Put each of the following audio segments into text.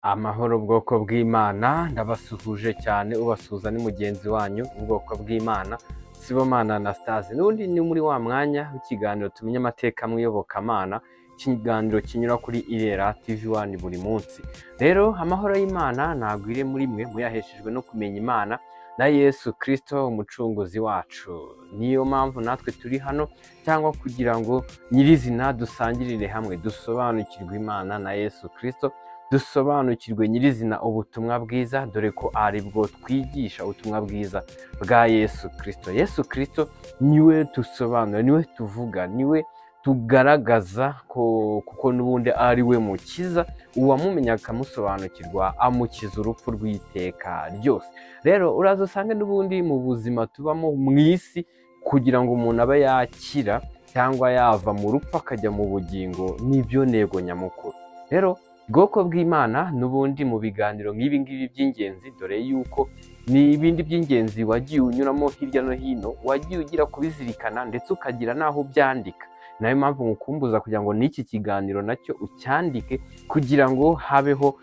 Amahoro ubwoko bw'Imana ndabasuhuje cyane ubasuhuza ni mugenzi wanyu ubwoko bw'Imana Sibomana Anastase n'undi ni muri wa mwanya w'ikiganiro tumenye amateka mwiyobokamana ikiganiro kinyura kuri Irera TV1 buri munsi. Rero amahoro y'Imana nagwire muri mwe muyaheshejwe no kumenya Imana na Yesu Kristo umucunguzi wacu. Niyo mpamvu natwe turi hano cyangwa kugira ngo nyirizina dusangirire hamwe dusobanukirwe Imana na Yesu Kristo, dusobanukirwe nyirizina ubutumwa bwiza, dore ko ari bwo twigisha ubutumwa bwiza bwa Yesu Kristo. Yesu Kristo niwe dusobanura, niwe tuvuga, niwe tugaragaza kuko n'ubundi ari we mukiza, uwamumenya akamusobanukirwa amukiza urupfu rw'iteka ryose. Rero uraza usange n'ubundi mu buzima tubamo mu isi, kugira ngo umuntu abe yakira cyangwa yava mu rupfu akajya mu bugingo, nibyo ntego nyamukuru. Rero bwoko bw'Imana n'ubundi mu biganiro nk'ibi ngibi by'ingenzi, dore yuko ni ibindi by'ingenzi wagiye unyuramo hirya no hino, wagiye ugira kubizirikana ndetse ukagira n'aho byandika. Nayo mpamvu ngukumbuza kugira ngo n'iki kiganiro nacyo ucyandike, kugira ngo habeho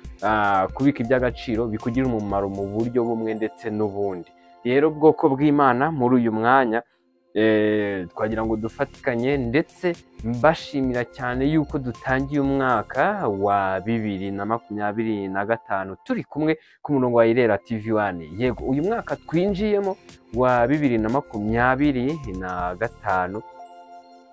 kubika iby'agaciro bikugira umumaro mu buryo bumwe ndetse n'ubundi. Rero bwoko bw'Imana muri uyu mwanya twagira ngo dufatikanye, ndetse mbashimira cyane yuko dutangiye umwaka wa 2025 turi kumwe ku murongo wa Irera TV1. Yego, uyu mwaka twinjiyemo wa 2025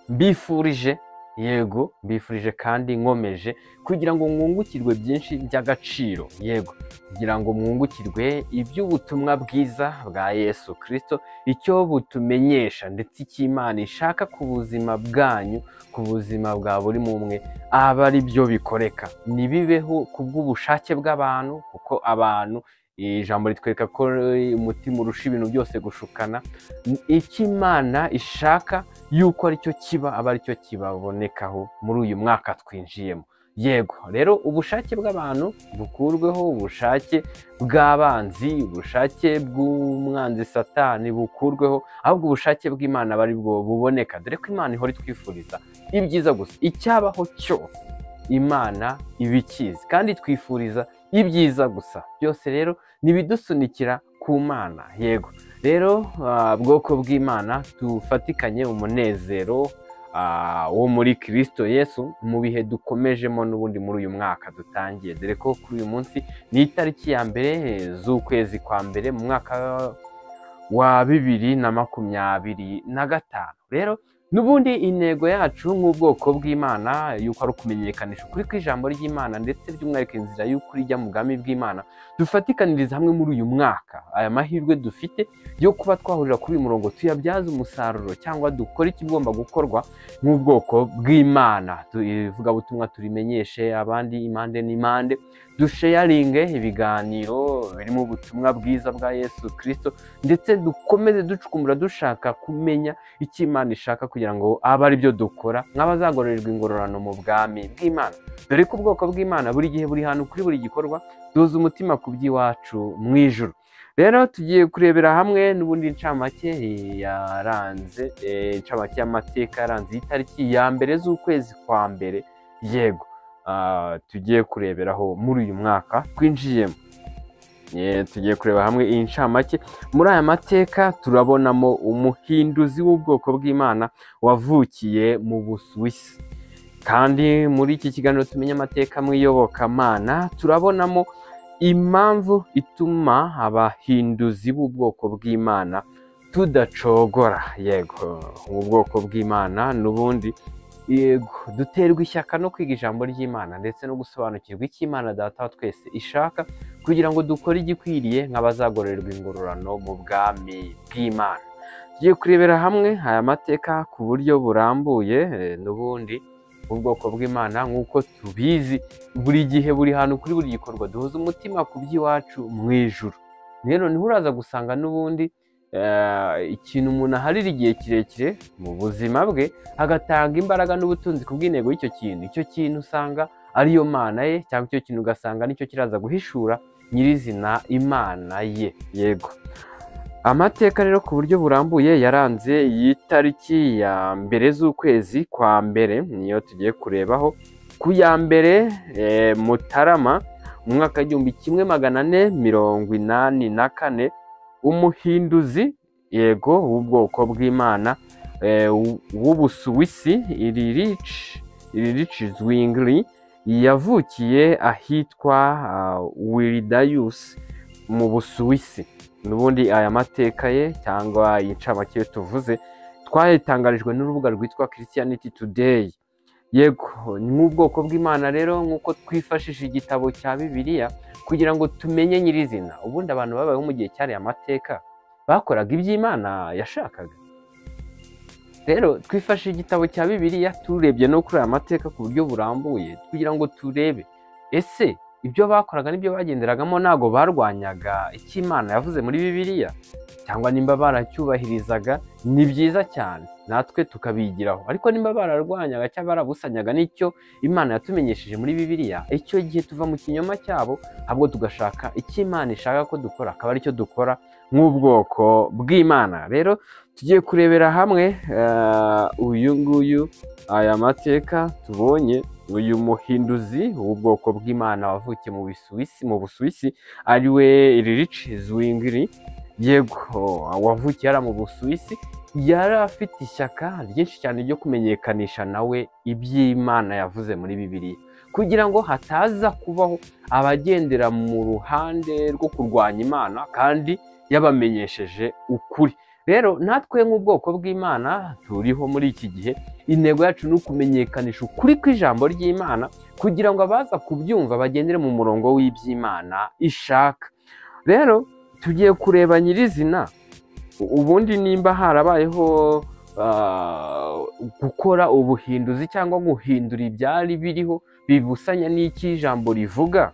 mbifurije, yego mbifurije kandi nkomeje kugira ngo mwungukirwe byinshi by'agaciro, yego kugira ngo mwungukirwe iby'ubutumwa bwiza bwa Yesu Kristo, icyo butumenyesha ndetse icyo Imana ishaka ku buzima bwanyu, ku buzima bwa buri mumwe, aba ari byo bikoreka, ntibibeho ku bw'ubushake bw'abantu, kuko abantu ijambo ritwereka ko umutima urusha ibintu byose gushukana. Icyo Imana ishaka yuko aricyo kiba, aba aricyo kibabonekaho muri uyu mwaka twinjiyemo. Yego, rero ubushake bw'abantu bukurweho, ubushake bw'abanzi, ubushake bw'umwanzi Satani bukurweho, ahubwo ubushake bw'Imana bari bwo buboneka, dore ko Imana ihora itwifuriza ibyiza gusa. Icyabaho cyose Imana ibikizi kandi twifuriza ibyiza gusa. Byose rero nibidusunikira ku Mana. Yego, rero bwoko bw'Imana tufatikanye umunezero wo muri Kristo Yesu mu bihe dukomejemo n'ubundi muri uyu mwaka dutangiye, dore ko kuri uyu munsi ni itariki ya mbere z'ukwezi kwa mbere mu mwaka wa 2025. Rero n'ubundi intego yacu nk'ubwoko bw'Imana yuko ari ukumenyekanisha ukuri kw'ijambo ry'Imana, ndetse by'umwihariko inzira y'ukuri ijya mu bwami bw'Imana. Dufatikaniriza hamwe muri uyu mwaka aya mahirwe dufite yo kuba twahurira kuri uyu murongo, tuyabyaze umusaruro cyangwa dukora ikigomba gukorwa nk'ubwoko bw'Imana. Ivugabutumwa turimenyeshe abandi impande n'impande, dusharinge ibiganiro birimo ubutumwa bwiza bwa Yesu Kristo, ndetse dukomeze ducukumbura dushaka kumenya icyo Imana ishaka, kugira ngo abe ari byo dukora nk'abazagororerwa ingororano mu bwami bw'Imana. Dore ko ubwoko bw'Imana buri gihe buri hantu kuri buri gikorwa duhuza umutima ku by'iwacu mu ijuru. Rero tugiye kurebera hamwe n'ubundi incamake y'amateka yaranze itariki ya mbere z'ukwezi kwa mbere. Yego, tugiye kureberaho muri uyu mwaka twinjiyemo. Tugiye kureba hamwe iyi ncamake. Muri aya mateka turabonamo umuhinduzi w'ubwoko bw'Imana wavukiye mu Busuwisi, kandi muri iki kiganiro tumenye amateka mwiyobokamana turabonamo impamvu ituma abahinduzi b'ubwoko bw'Imana tudacogora. Yego, ubwoko bw'Imana n'ubundi yego duterwa ishyaka no kwiga ijambo ry'Imana, ndetse no gusobanukirwa icyo Imana Data wa twese ishaka, kugira ngo dukore igikwiriye nk'abazagororerwa ingororano mu bwami bw'Imana. Tugiye kurebera hamwe aya mateka ku buryo burambuye. N'ubundi ubwoko bw'Imana nk'uko tubizi, buri gihe buri hantu kuri buri gikorwa duhuza umutima ku by'iwacu mu ijuru. Rero niho uraza gusanga n'ubundi ikintu umuntu aharira igihe kirekire mu buzima bwe, agatanga imbaraga n'ubutunzi ku bw'intego y'icyo kintu, icyo kintu usanga ariyo Mana ye, cyangwa icyo kintu ugasanga nicyo kiraza guhishura nyirizina Imana ye. Yego, amateka rero ku buryo burambuye yaranze iyi tariki ya mbere z'ukwezi kwa mbere niyo tugiye kurebaho. Ku ya mbere Mutarama mu mwaka w'igihumbi kimwe magana ane mirongo inani na kane, umuhinduzi yego w'ubwoko bw'Imana w'Ubusuwisi Ulrich Zwingli yavukiye ahitwa Wildayus mu Busuwisi. N'ubundi aya mateka ye cyangwa incamake tuvuze twayitangarijwe n'urubuga rwitwa Christianity Today. Yego nk'ubwoko bw'Imana rero nk'uko twifashisha igitabo cya Bibiliya kugira ngo tumenye nyirizina ubundi abantu babayeho mu gihe cyari amateka bakoraga iby'Imana yashakaga. Rero twifashisha igitabo cya Bibiliya turebye no kuri aya mateka ku buryo burambuye kugira ngo turebe ese ibyo bakoraga n'ibyo bagenderagamo ntago barwanyaga icyo Imana yavuze muri Bibiliya, cyangwa nimba baracyubahirizaga ni byiza cyane natwe tukabigiraho, ariko nimba bararwanyaga cyangwa barabusanyaga n'icyo Imana yatumenyesheje muri Bibiliya, icyo gihe tuva mu kinyoma cyabo ahubwo tugashaka icyo Imana ishaka ko dukora akaba aricyo dukora nk'ubwoko bw'Imana. Rero tugiye kurebera hamwe uyu nguyu aya mateka tubonye. Uyu muhinduzi w'ubwoko bw'Imana wavukiye mu Busuwisi ariwe Ulrich Zwingli, yego wavukiye ara mu Busuwisi, yari afite ishyaka ryinshi cyane ryo kumenyekanisha nawe iby'Imana yavuze muri Bibiliya, kugira ngo hataza kubaho abagendera mu ruhande rwo kurwanya Imana kandi yabamenyesheje ukuri. Rero natwe nk'ubwoko bw'Imana turiho muri iki gihe, intego yacu ni ukumenyekanisha ukuri kw'ijambo ry'Imana kugira ngo abaza kubyumva bagendere mu murongo w'iby'Imana ishaka. Rero tugiye kureba nyirizina ubundi nimba harabayeho gukora ubuhinduzi cyangwa guhindura ibyari biriho bibusanya n'iki ijambo rivuga.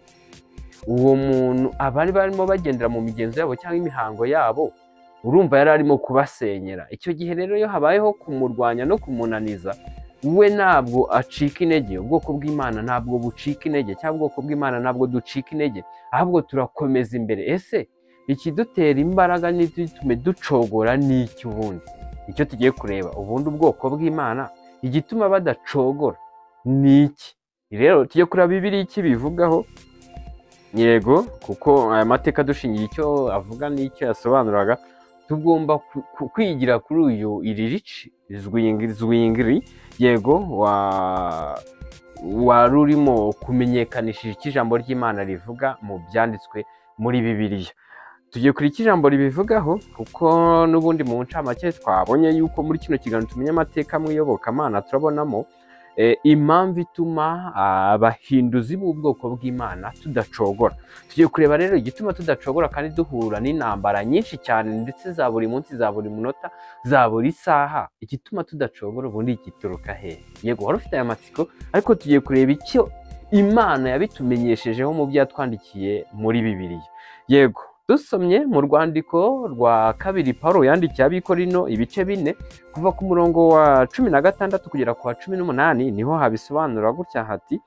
Uwo muntu abari barimo bagendera mu migenzo yabo cyangwa imihango yabo, urumva yari arimo kubasenyera. Icyo gihe rero iyo habayeho kumurwanya no kumunaniza, we ntabwo acika intege. Ubwoko bw'Imana ntabwo bucika intege, cyangwa ubwoko bw'Imana ntabwo ducika intege, ahubwo turakomeza imbere. Ese ikidutera imbaraga n'igitume ducogora ni iki ubundi? Icyo tugiye kureba ubundi ubwoko bw'Imana igituma badacogora ni iki? Rero tugiye kureba Bibiliya iki bivugaho. Yego kuko aya mateka dushingiye icyo avuga n'icyo yasobanuraga, tugomba kwigira kuri uyu Ulrich Zwingli, yego wari urimo kumenyekanisha icyo ijambo ry'Imana rivuga mu byanditswe muri Bibiliya. Tugiye kuri iki jambo ribivugaho kuko n'ubundi mu ncamake twabonye yuko muri kino kiganiro tumenya amateka mu iyobokamana turabonamo impamvu ituma abahinduzi b'ubwoko bw'Imana tudacogora. Tugiye kureba rero igituma tudacogora kandi duhura n'intambara nyinshi cyane ndetse za buri munsi, za buri munota, za buri saha. Igituma tudacogora ubundi gituruka hehe? Yego wari ufite aya matsiko, ariko tugiye kureba icyo Imana yabitumenyeshejeho mu byo yatwandikiye muri Bibiliya. Yego dusomye mu rwandiko rwa kabiri Pawulo yandikiye Abikorino ibice 4 kuva ku murongo wa 16 kugera ku wa 18, niho habisobanura gutya hati: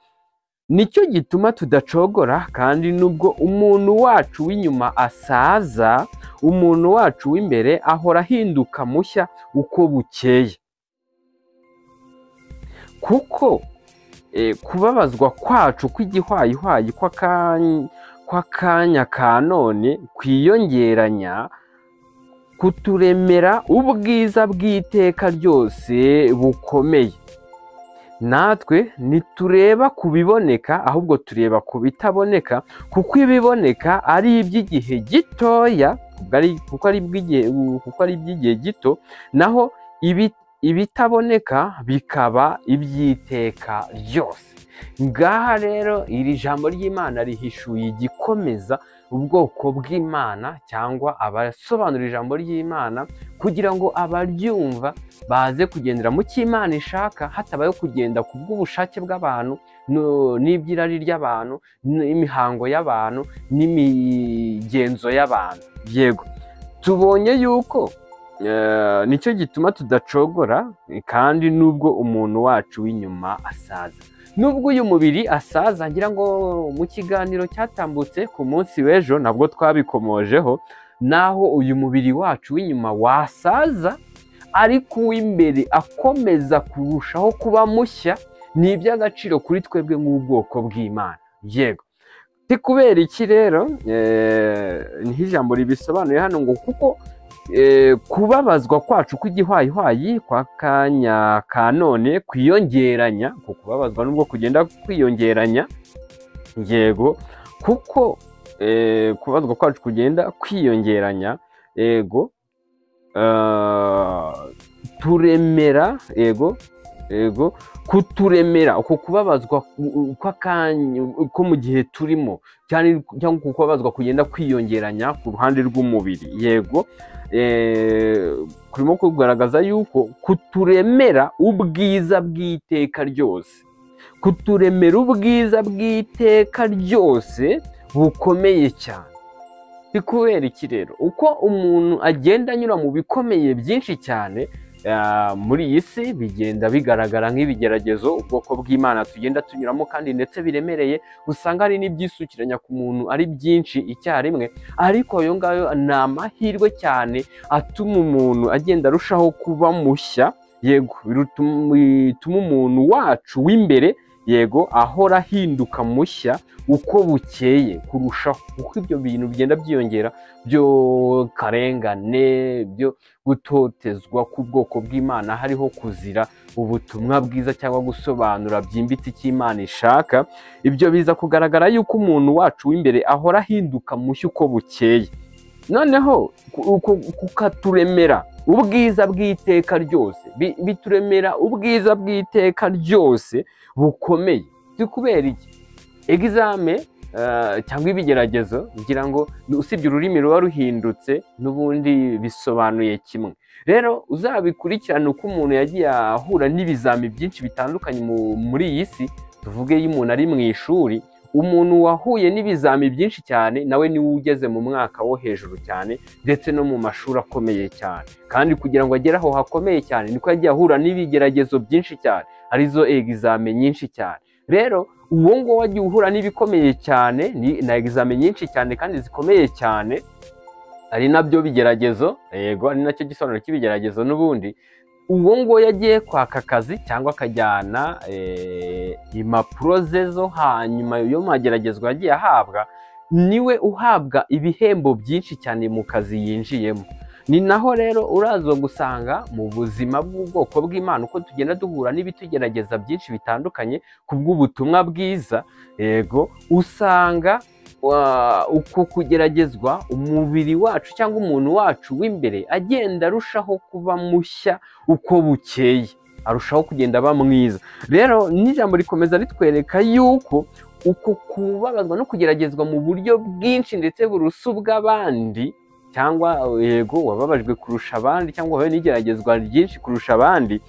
nicyo gituma tudacogora, kandi nubwo umuntu wacu w'inyuma asaza, umuntu wacu w'imbere ahora ahinduka mushya uko bukeye. Kuko kubabazwa kwacu kw'igihwayihwayi kw'akanya ka none kwiyongeranya kuturemera ubwiza bw'iteka ryose bukomeye. Natwe ntitureba ku biboneka, ahubwo tureba ku bitaboneka, kuko ibiboneka ari iby'igihe gitoya, kuko ari iby'igihe gito, naho ibitaboneka bikaba iby'iteka ryose. Ngaha rero iri jambo ry'Imana rihishuye igikomeza ubwoko bw'Imana cyangwa abasobanura ijambo ry'Imana kugira ngo abaryumva baze kugendera mu cy'Imana ishaka, hatabayeho kugenda ku bw'ubushake bw'abantu n'iby'irari ry'abantu n'imihango y'abantu n'imigenzo y'abantu. Yego tubonye yuko nicyo gituma tudacogora, kandi nubwo umuntu wacu w'inyuma asaza. Nubwo uyu mubiri asaza, ngira ngo mu kiganiro cyatambutse ku munsi w'ejo nabwo twabikomojeho, naho uyu mubiri wacu w'inyuma wasaza, ariko uw'imbere akomeza kurushaho kuba mushya, ni iby'agaciro kuri twebwe nk'ubwoko bw'Imana. Yego kubera iki rero niho ijambo ribisobanuye hano ngo kuko kubabazwa kwacu kw'igihwayihwayi kwa kanya ka none kwiyongeranya, ku kubabazwa nubwo kugenda kwiyongeranya, yego, kuko kubabazwa kwacu kugenda kwiyongeranya, yego, turemera, yego, yego, kuturemera uko kubabazwa kw'akanya ko mu gihe turimo, cyangwa kubabazwa kugenda kwiyongeranya ku ruhande rw'umubiri, yego, kurimo kugaragaza yuko kuturemera ubwiza bw'iteka ryose, kuturemera ubwiza bw'iteka ryose bukomeye cyane. kubera iki rero? Uko umuntu agenda anyura mu bikomeye byinshi cyane muri iyi si, bigenda bigaragara nk'ibigeragezo ubwoko bw'Imana tugenda tunyuramo, kandi ndetse biremereye, usanga hari n'ibyisukiranya ku muntu ari byinshi icyarimwe, ariko ayo ngayo ni amahirwe cyane atuma umuntu agenda arushaho kuba mushya, yego, bituma umuntu wacu w'imbere, yego, ahora ahinduka mushya uko bukeye kurushaho, uko ibyo bintu bigenda byiyongera byo karengane, byo gutotezwa k'ubwoko bw'Imana, hariho kuzira ubutumwa bwiza cyangwa gusobanura byimbitse icyo Imana ishaka, ibyo biza kugaragara yuko umuntu wacu w'imbere ahora ahinduka mushya uko bukeye. Noneho kukaturemera ubwiza bw'iteka ryose, bituremera ubwiza bw'iteka ryose bukomeye. kubera iki? Exame cyangwa ibigeragezo, ngira ngo usibye ururimi ruba ruhindutse n'ubundi bisobanuye kimwe. Rero uzabikurikirana uko umuntu yagiye ahura n'ibizami byinshi bitandukanye muri iyi si, tuvuge iyo umuntu ari mu ishuri, umuntu wahuye n'ibizami byinshi cyane nawe niwe ugeze mu mwaka wo hejuru cyane, ndetse no mu mashuri akomeye cyane, kandi kugira ngo agere aho hakomeye cyane niko yagiye ahura n'ibigeragezo byinshi cyane, arizo exame nyinshi cyane. Rero uwo ngo wagiye uhura n'ibikomeye cyane na exame nyinshi cyane kandi zikomeye cyane, ari nabyo bigeragezo, yego, ari nacyo gisobanuro cy'ibigeragezo n'ubundi. Uwo ngo yagiye kwaka akazi cyangwa akajyana impapuro ze zo hanyuma yo mageragezwa yagiye ahabwa, niwe uhabwa ibihembo byinshi cyane mu kazi yinjiyemo. Ni naho rero uraza gusanga mu buzima bw'ubwoko bw'Imana uko tugenda duhura n'ibitugerageza byinshi bitandukanye ku bw'ubutumwa bwiza, yego, usanga uko kugeragezwa umubiri wacu cyangwa umuntu wacu w'imbere agenda arushaho kuba mushya uko bukeye, arushaho kugenda aba mwiza. Rero n'ijambo rikomeza ritwereka yuko uko kubabazwa no kugeragezwa mu buryo bwinshi ndetse burusa ubw'abandi, cyangwa yego wababajwe kurusha abandi, cyangwa wahuye n'igeragezwa ryinshi kurusha abandi,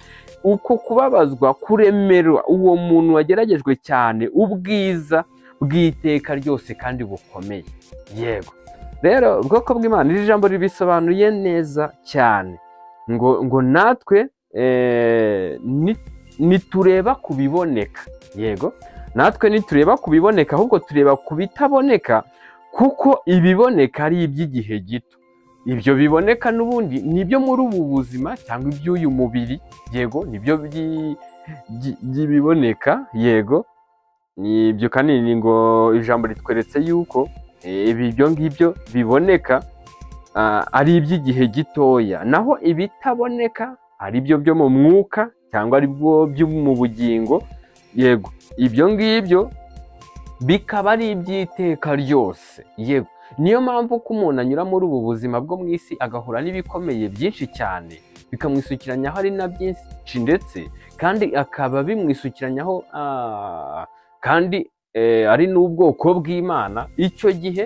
uko kubabazwa kuremera uwo muntu wageragejwe cyane ubwiza bw'iteka ryose kandi bukomeye, yego. Rero ubwoko bw'Imana iri jambo ribisobanuye neza cyane, ngo natwe nitureba ku biboneka, yego, natwe nitureba ku biboneka, ahubwo tureba ku bitaboneka, kuko ibiboneka ari iby'igihe gito. Ibyo biboneka n'ubundi nibyo muri ubu buzima cyangwa iby'uyu mubiri, yego, nibyo by'ibiboneka, yego. Ibyo kandi ni ngo ijambo ritweretse yuko ibyo ngibyo biboneka ari iby'igihe gitoya, naho ibitaboneka ari byo mu mwuka cyangwa ari byo mu bugingo, yego, ibyo ngibyo bikaba ari iby'iteka ryose, yego. Niyo mpamvu ko umuntu anyura muri ubu buzima bwo mu isi agahura n'ibikomeye byinshi cyane, bikamwisukiranyaho ari na byinshi, ndetse kandi akaba bimwisukiranyaho kandi ari n'ubwoko bw'Imana, icyo gihe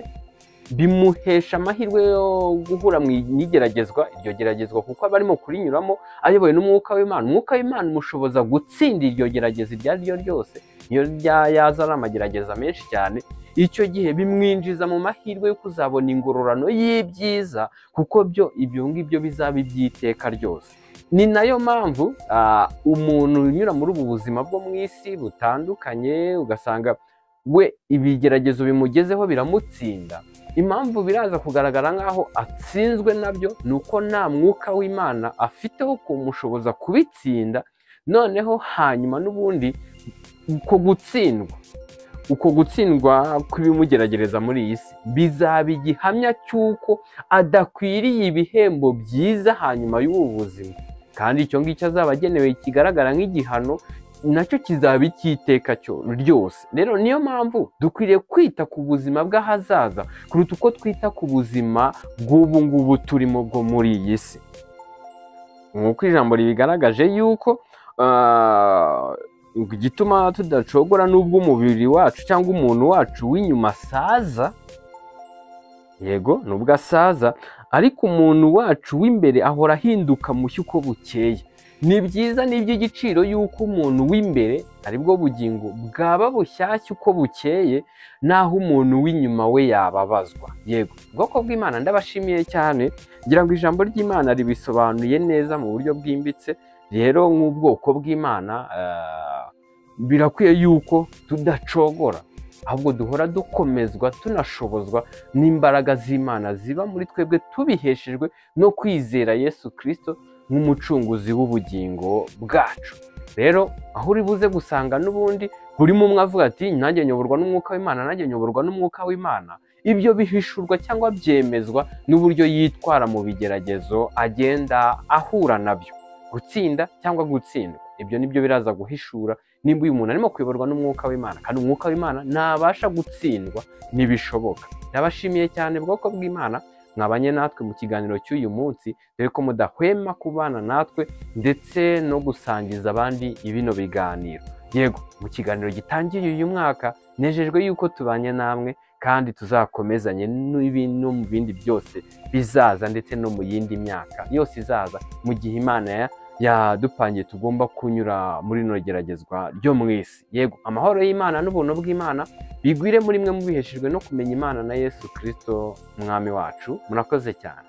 bimuhesha amahirwe yo guhura mu igeragezwa, iryo geragezwa kuko aba arimo kurinyuramo ayobowe n'umwuka w'Imana. Umwuka w'Imana umushoboza gutsinda iryo gerageza iryo ari ryo ryose, iyo yaza ari amagerageza menshi cyane, icyo gihe bimwinjiza mu mahirwe yo kuzabona ingororano y'ibyiza, kuko ibyo ngibyo bizaba iby'iteka ryose. Ni nayo mpamvu umuntu unyura muri ubu buzima bwo mu isi butandukanye, ugasanga we ibigeragezo bimugezeho biramutsinda. Impamvu biraza kugaragara nk'aho atsinzwe nabyo ni uko nta mwuka w'Imana afite wo kumushoboza kubitsinda. Noneho hanyuma n'ubundi uko gutsindwa uko gutsindwa kw'ibimugeragereza muri iyi si bizaba igihamya cy'uko adakwiriye ibihembo byiza hanyuma y'ubu buzima, kandi icyo ngicyo azaba agenewe kigaragara nk'igihano nacyo kizaba icy'iteka ryose. Rero niyo mpamvu dukwiriye kwita ku buzima bw'ahazaza kuruta uko twita ku buzima bw'ubu ngubu turimo bwo muri iyi si. Nk'uko ijambo ribigaragaje yuko igituma tudacogora n'ubwo umubiri wacu cyangwa umuntu wacu w'inyuma asaza, yego nubwo asaza, ariko umuntu wacu w'imbere ahora ahinduka mushya uko bukeye. Ni byiza n'iby'igiciro yuko umuntu w'imbere aribwo bugingo bwaba bushyashya uko bukeye, naho umuntu w'inyuma we yababazwa. Yego ubwoko bw'Imana ndabashimiye cyane, ngira ngo ijambo ry'Imana ribisobanuye neza mu buryo bwimbitse. Rero nk'ubwoko bw'Imana birakwiye yuko tudacogora, ahubwo duhora dukomezwa tunashobozwa n'imbaraga z'Imana ziba muri twebwe, tubiheshejwe no kwizera Yesu Kristo nk'umucunguzi w'ubugingo bwacu. Rero aho uri buze gusanga n'ubundi buri umwe avuga ati nanjye nyoborwa n'umwuka w'Imana, nanjye nyoborwa n'umwuka w'Imana, ibyo bihishurwa cyangwa byemezwa n'uburyo yitwara mu bigeragezo agenda ahura nabyo, gutsinda cyangwa gutsindwa. Ibyo nibyo biraza guhishura nimba uyu muntu arimo kuyoborwa n'umwuka w'Imana, kandi umwuka w'Imana ntabasha gutsindwa, ntibishoboka. Ndabashimiye cyane bwoko bw'Imana mwabanye natwe mu kiganiro cy'uyu munsi, dore ko mudahwema kubana natwe ndetse no gusangiza abandi ibino biganiro. Yego mu kiganiro gitangiye uyu mwaka nejejwe yuko tubanye namwe, kandi tuzakomezanye no mu bindi byose bizaza, ndetse no mu yindi myaka yose izaza, mu gihe Imana yadupangiye tugomba kunyura muri rino geragezwa ryo mu isi. Yego amahoro y'Imana n'ubuntu bw'Imana bigwire muri mwe mubiheshejwe no kumenya Imana na Yesu Kristo umwami wacu. Murakoze cyane.